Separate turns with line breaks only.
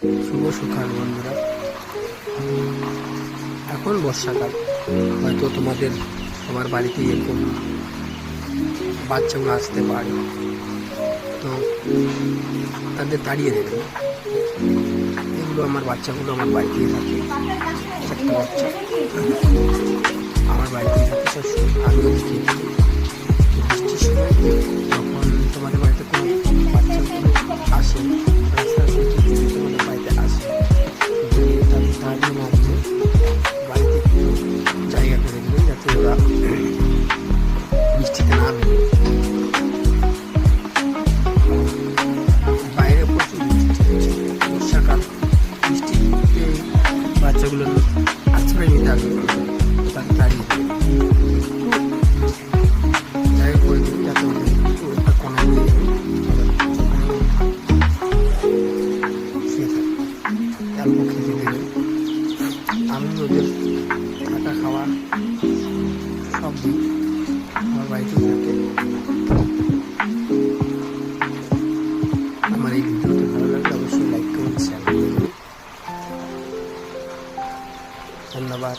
শুভ সকাল বন্ধুরা। এখন বর্ষাকাল, হয়তো তোমার বাড়িতে এরকম বাচ্চাগুলো আসতে পারে, তো তাদের তাড়িয়ে দেবে। এগুলো আমার বাচ্চাগুলো আমার বাড়িতেই থাকে। একটা বাচ্চা আমার বাড়িতেই থাকে, আমিও দেখিয়ে থাকি। বৃষ্টির সময় যখন তোমাদের বাড়িতে কোনো বাচ্চাগুলো আসে, রাস্তার তোমাদের বাড়িতে আসে, তাদের তাড়িয়ে না দিয়ে বাড়িতে একটু জায়গা করে দেবেন, যাতে ওরা বৃষ্টিতে না বেরোয়। বাইরে প্রচুর বর্ষাকাল, বৃষ্টিতে বাচ্চাগুলোর আশ্রয় নিতে হবে, তাকে তাড়িয়ে দেবে, জায়গা করে দেবে, যাতে ওদের একটা কোনায় নিয়ে যাবে, শুয়ে থাকে, অল্প খেতে দেবে। আমি ওদের থাকা খাওয়া সব দিই, আমার বাড়িতেই থাকে। আমার এই ভিডিওটি ভালো লাগলে অবশ্যই লাইক করুন, শেয়ার করুন। ধন্যবাদ।